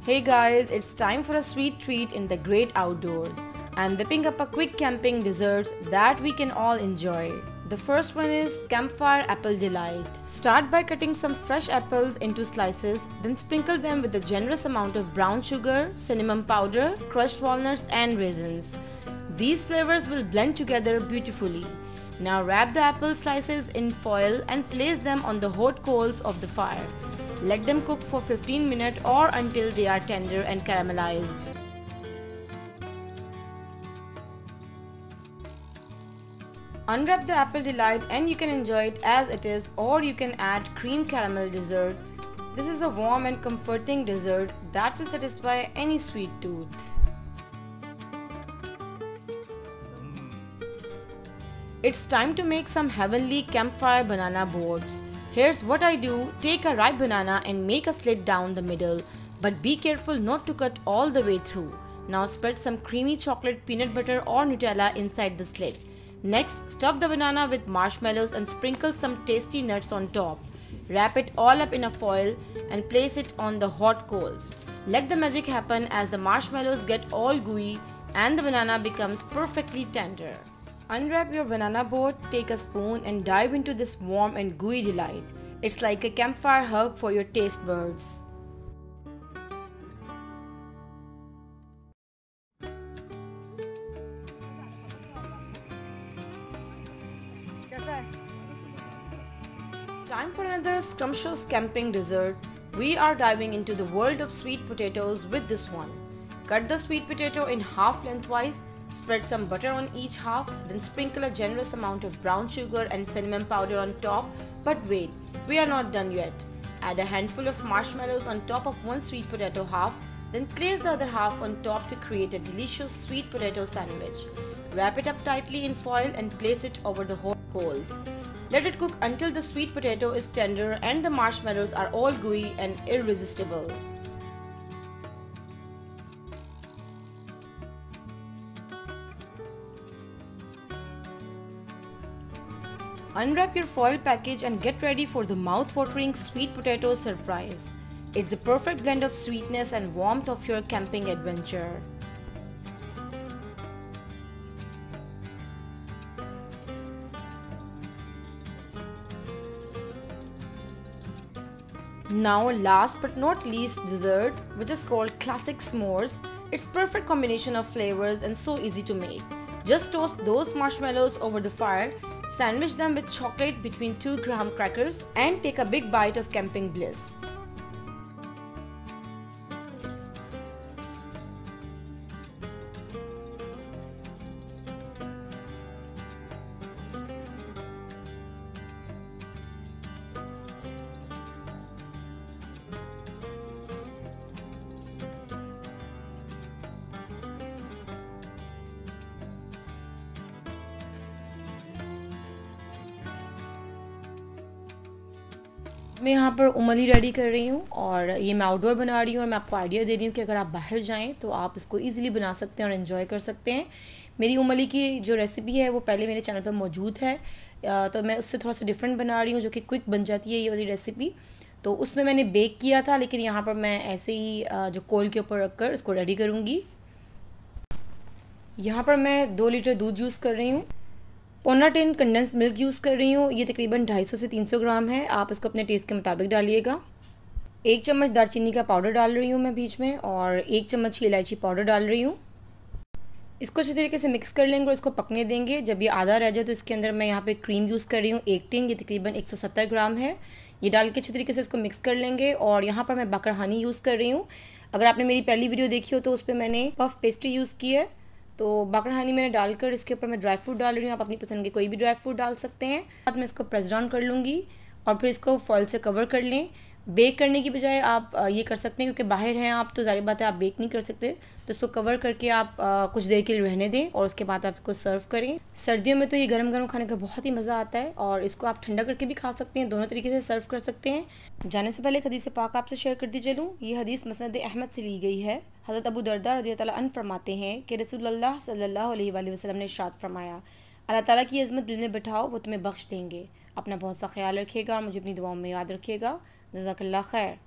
Hey guys, it's time for a sweet treat in the great outdoors. I'm whipping up a quick camping desserts that we can all enjoy. The first one is Campfire Apple Delight. Start by cutting some fresh apples into slices, then sprinkle them with a generous amount of brown sugar, cinnamon powder, crushed walnuts and raisins. These flavors will blend together beautifully. Now wrap the apple slices in foil and place them on the hot coals of the fire. Let them cook for 15 minutes or until they are tender and caramelized. Unwrap the Apple Delight and you can enjoy it as it is, or you can add cream caramel dessert. This is a warm and comforting dessert that will satisfy any sweet tooth. It's time to make some heavenly campfire banana boats. Here's what I do. Take a ripe banana and make a slit down the middle, but be careful not to cut all the way through. Now spread some creamy chocolate, peanut butter or Nutella inside the slit. Next, stuff the banana with marshmallows and sprinkle some tasty nuts on top. Wrap it all up in a foil and place it on the hot coals. Let the magic happen as the marshmallows get all gooey and the banana becomes perfectly tender. Unwrap your banana boat, take a spoon and dive into this warm and gooey delight. It's like a campfire hug for your taste buds. Time for another scrumptious camping dessert. We are diving into the world of sweet potatoes with this one. Cut the sweet potato in half lengthwise. Spread some butter on each half, then sprinkle a generous amount of brown sugar and cinnamon powder on top. But wait, we are not done yet. Add a handful of marshmallows on top of one sweet potato half, then place the other half on top to create a delicious sweet potato sandwich. Wrap it up tightly in foil and place it over the hot coals. Let it cook until the sweet potato is tender and the marshmallows are all gooey and irresistible. Unwrap your foil package and get ready for the mouth-watering sweet potato surprise. It's the perfect blend of sweetness and warmth of your camping adventure. Now last but not least dessert, which is called classic s'mores. It's perfect combination of flavors and so easy to make. Just toast those marshmallows over the fire, sandwich them with chocolate between 2 graham crackers and take a big bite of camping bliss. मैं यहाँ पर Umli ready कर रही हूँ और ये मैं outdoor बना रही हूँ और मैं आपको आइडिया दे रही हूँ कि अगर आप बाहर जाएं तो आप इसको इजीली बना सकते हैं और एंजॉय कर सकते हैं। मेरी उमली की जो रेसिपी है वो पहले मेरे चैनल पर मौजूद है, तो मैं उससे थोड़ा सा डिफरेंट बना रही हूँ जो कि क्विक बन जाती है ये वाली रेसिपी। तो उसमें मैंने बेक किया था, लेकिन यहाँ पर मैं ऐसे ही जो कोल के ऊपर रख कर इसको रेडी करूँगी। यहाँ पर मैं 2 लीटर दूध यूज़ कर रही हूँ। पौना टिन कंडेंस मिल्क यूज़ कर रही हूँ। ये तकरीबन 250 से 300 ग्राम है। आप इसको अपने टेस्ट के मुताबिक डालिएगा। 1 चम्मच दालचीनी का पाउडर डाल रही हूँ मैं बीच में, और 1 चम्मच की इलायची पाउडर डाल रही हूँ। इसको अच्छी तरीके से मिक्स कर लेंगे और इसको पकने देंगे। जब ये आधा रह जाए तो इसके अंदर मैं यहाँ पे क्रीम यूज़ कर रही हूँ 1 टिन, ये तकरीबन 170 ग्राम है। ये डाल के अच्छी तरीके से इसको मिक्स कर लेंगे। और यहाँ पर मैं बाकर हनी यूज़ कर रही हूँ। अगर आपने मेरी पहली वीडियो देखी हो तो उस पर मैंने पफ पेस्ट्री यूज़ की है। तो बाकर हनी मैंने डालकर इसके ऊपर मैं ड्राई फ्रूट डाल रही हूँ। आप अपनी पसंद के कोई भी ड्राई फ्रूट डाल सकते हैं। बाद में इसको प्रेस डाउन कर लूँगी और फिर इसको फॉइल से कवर कर लें। बेक करने की बजाय आप ये कर सकते हैं, क्योंकि बाहर हैं आप तो ज़ाहिर बात है आप बेक नहीं कर सकते, तो इसको कवर करके आप कुछ देर के लिए रहने दें और उसके बाद आप इसको सर्व करें। सर्दियों में तो ये गरम गरम खाने का बहुत ही मज़ा आता है और इसको आप ठंडा करके भी खा सकते हैं, दोनों तरीके से सर्व कर सकते हैं। जाने से पहले एक हदीस पाक आपसे शेयर करती चलूँ। ये हदीस मसनद अहमद से ली गई है। हज़रत अबू दरदा रज़ियल्लाहु अन्हु फरमाते हैं कि रसूलुल्लाह सल्लल्लाहु अलैहि वसल्लम ने इरशाद फरमाया, अल्लाह ताला की अज़मत दिल में बिठाओ, वो तुम्हें बख्श देंगे। अपना बहुत सा ख्याल रखिएगा और मुझे अपनी दुआओं में याद रखिएगा। जज़ाकल्लाह खैर।